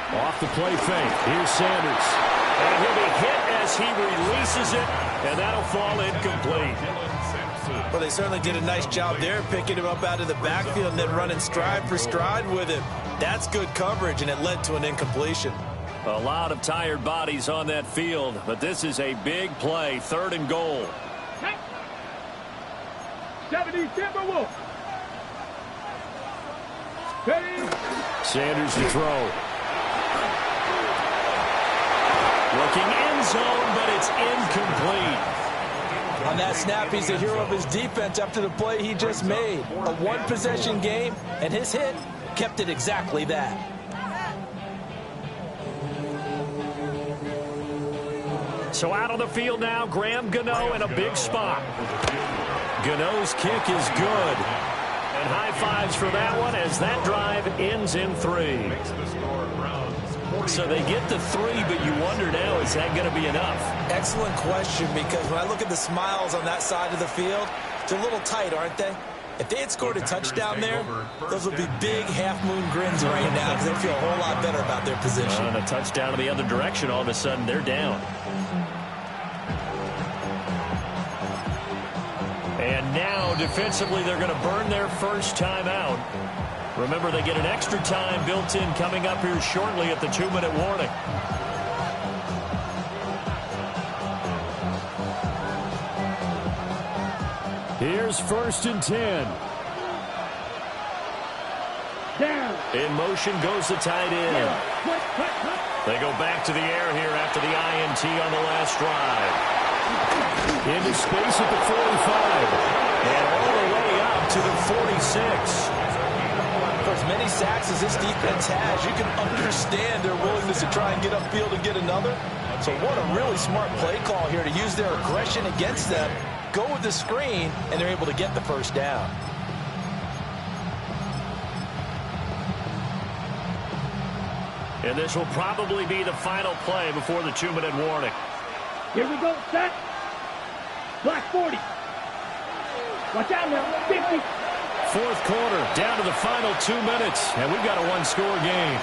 Off the play fake. Here's Sanders. And he'll be hit as he releases it, and that'll fall incomplete. Well, they certainly did a nice job there, picking him up out of the backfield and then running stride for stride with him. That's good coverage, and it led to an incompletion. A lot of tired bodies on that field, but this is a big play, 3rd and goal. 70 Timberwolves. Sanders to throw. Looking end zone, but it's incomplete. On that snap, he's the hero of his defense after the play he just made. A one-possession game, and his hit kept it exactly that. So out on the field now, Graham Gano in a big spot. Gano's kick is good. And high fives for that one as that drive ends in 3. So they get the 3, but you wonder now, is that going to be enough? Excellent question, because when I look at the smiles on that side of the field, they're a little tight, aren't they? If they had scored a touchdown there, those would be big half-moon grins right now because they feel a whole lot better about their position. And a touchdown in the other direction, all of a sudden they're down. And now, defensively, they're going to burn their first timeout. Remember, they get an extra time built in coming up here shortly at the 2-minute warning. Here's 1st and 10. Down. In motion goes the tight end. They go back to the air here after the INT on the last drive. Into space at the 45. And all the way up to the 46. For as many sacks as this defense has, you can understand their willingness to try and get upfield and get another. So what a really smart play call here to use their aggression against them, go with the screen, and they're able to get the first down. And this will probably be the final play before the 2-minute warning. Here we go, set. Black 40. Watch out now, 50. Fourth quarter, down to the final 2 minutes, and we've got a one-score game.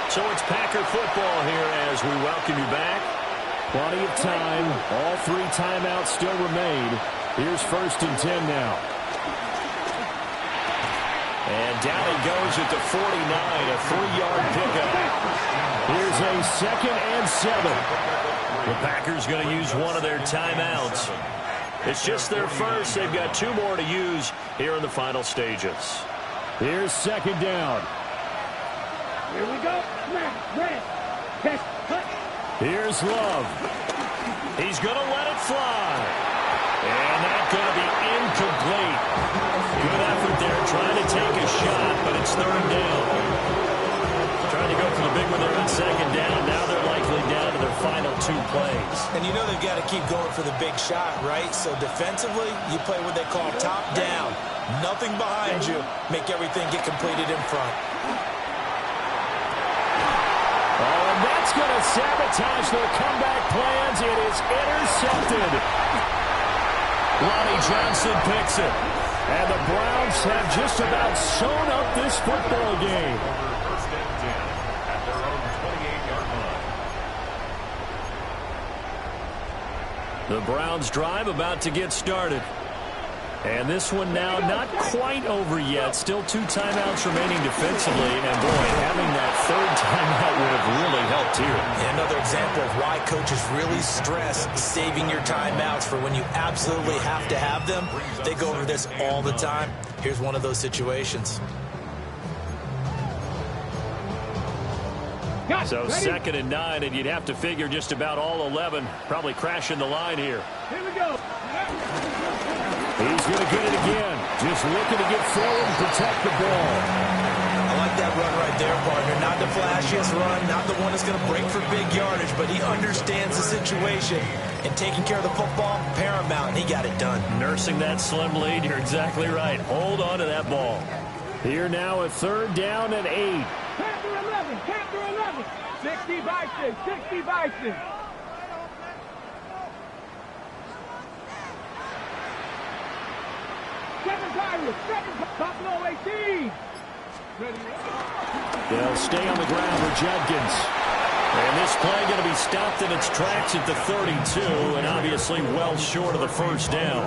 So it's Packer football here as we welcome you back. Plenty of time. All 3 timeouts still remain. Here's 1st and 10 now. And down he goes at the 49, a 3-yard pickup. Here's a 2nd and 7. The Packers going to use one of their timeouts. It's just their first. They've got 2 more to use here in the final stages. Here's 2nd down. Here we go. Smash, red. Catch, cut. Here's Love. He's going to let it fly. And that's going to be incomplete. Good effort there, trying to take a shot, but it's 3rd down. Trying to go for the big one there on 2nd down. Now they're likely down to their final 2 plays. And you know they've got to keep going for the big shot, right? So defensively, you play what they call top down. Nothing behind you. Make everything get completed in front. Oh, and that's going to sabotage their comeback plans. It is intercepted. Lonnie Johnson picks it. And the Browns have just about sewn up this football game. First and 10 at their own 28-yard line. The Browns drive about to get started. And this one now not quite over yet. Still 2 timeouts remaining defensively. And, boy, having that 3rd timeout would have really helped here. And another example of why coaches really stress saving your timeouts for when you absolutely have to have them. They go over this all the time. Here's one of those situations. So 2nd and 9, and you'd have to figure just about all 11 probably crashing the line here. Here we go. He's going to get it again. Just looking to get forward and protect the ball. I like that run right there, partner. Not the flashiest run, not the one that's going to break for big yardage, but he understands the situation. And taking care of the football, paramount. He got it done. Nursing that slim lead, you're exactly right. Hold on to that ball. Here now a 3rd down and 8. Panther 11, Panther 11. 60 Bison, 60 Bison. Buffalo 18. They'll stay on the ground with Judkins. And this play going to be stopped in its tracks at the 32, and obviously well short of the 1st down.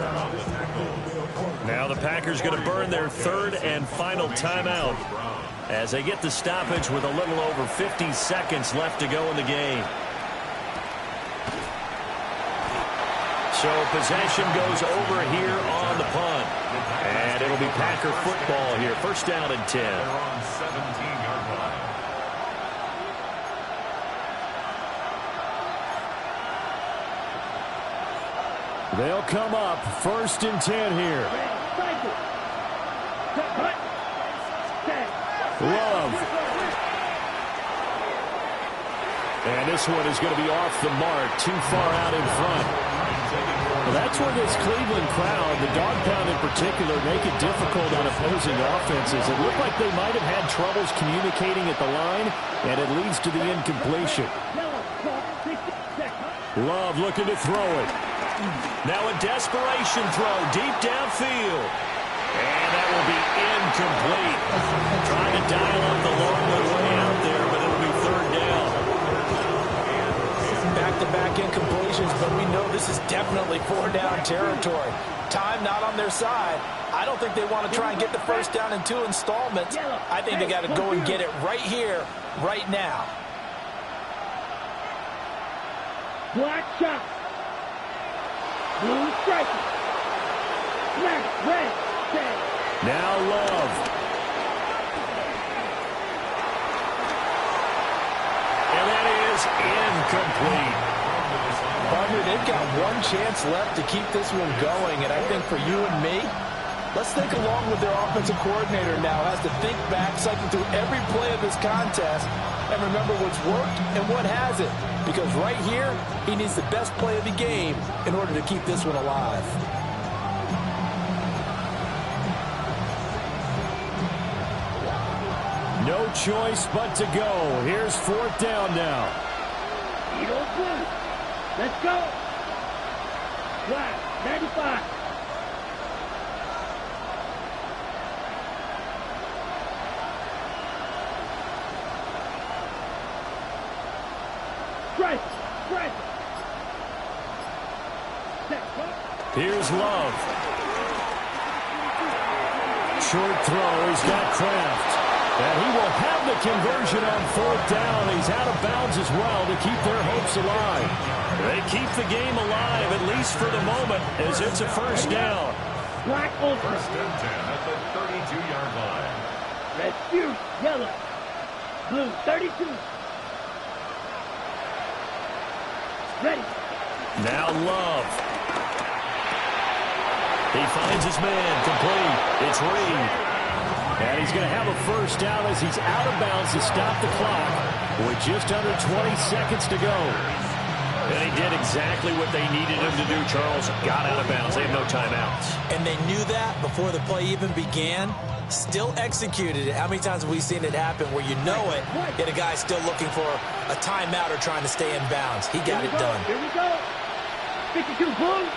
Now the Packers going to burn their 3rd and final timeout as they get the stoppage with a little over 50 seconds left to go in the game. So possession goes over here on the punt. And it'll be Packer football here. 1st down and 10. They're on 17-yard line. They'll come up 1st and 10 here. Love. And this one is going to be off the mark, too far out in front. Well, that's where this Cleveland crowd, the dog pound in particular, make it difficult on opposing offenses. It looked like they might have had troubles communicating at the line, and it leads to the incompletion. Love looking to throw it. Now a desperation throw deep downfield. And that will be incomplete. Trying to dial up the long way out there, but it'll be 3rd down. Back-to-back incompletions, but we know this is definitely 4-down territory. time not on their side. I don't think they want to try and get the first down in 2 installments. I think they got to go and get it right here, right now. Black shot. Blue striker. Black, red, red. Now Love. And that is incomplete. Partner, they've got one chance left to keep this one going, and I think for you and me, let's think along with their offensive coordinator now. Has to think back, cycle through every play of this contest, and remember what's worked and what hasn't. Because right here, he needs the best play of the game in order to keep this one alive. No choice but to go. Here's 4th down now. Eagle blue. Let's go. Black, 95. Strike, strike. Here's Love. Short throw. He's got Kraft. And he will have the conversion on 4th down. He's out of bounds as well to keep their hopes alive. They keep the game alive, at least for the moment, as it's a first down. Black ultra. First and 10 at the 32-yard line. Red fuse, yellow. Blue, 32. Ready. Now Love. He finds his man, complete. It's Reed. And he's going to have a first down as he's out of bounds to stop the clock with just under 20 seconds to go. And he did exactly what they needed him to do, Charles. Got out of bounds. They have no timeouts. And they knew that before the play even began. Still executed it. How many times have we seen it happen where you know it, yet a guy's still looking for a timeout or trying to stay in bounds? He got it done. Here we go. 52 blue.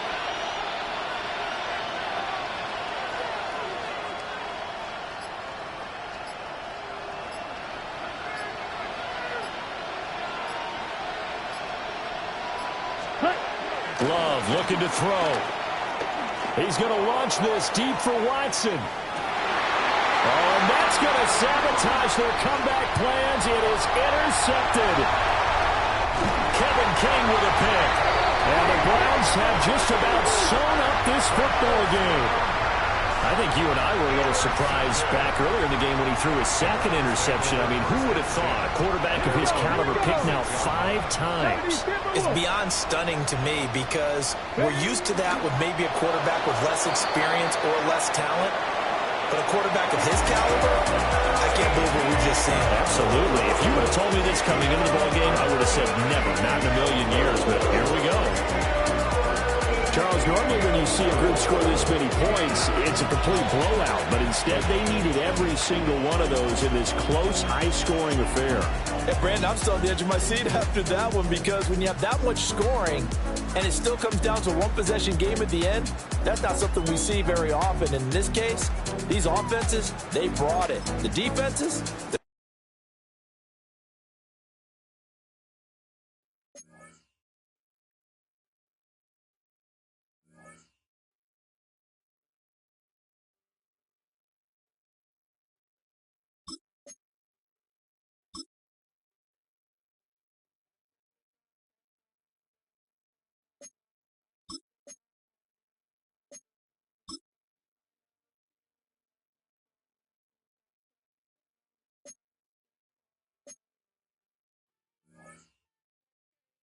Love looking to throw. He's going to launch this deep for Watson. Oh, and that's going to sabotage their comeback plans. It is intercepted. Kevin King with a pick. And the Browns have just about sewn up this football game. I think you and I were a little surprised back earlier in the game when he threw his second interception. I mean, who would have thought a quarterback of his caliber picked now 5 times? It's beyond stunning to me because we're used to that with maybe a quarterback with less experience or less talent. But a quarterback of his caliber, I can't believe what we've just seen. Absolutely. If you would have told me this coming into the ballgame, I would have said never, not in a million years. But here we go. Charles, normally when you see a group score this many points, it's a complete blowout. But instead, they needed every single one of those in this close, high-scoring affair. Hey, Brandon, I'm still on the edge of my seat after that one because when you have that much scoring and it still comes down to a one-possession game at the end, that's not something we see very often. In this case, these offenses, they brought it. The defenses,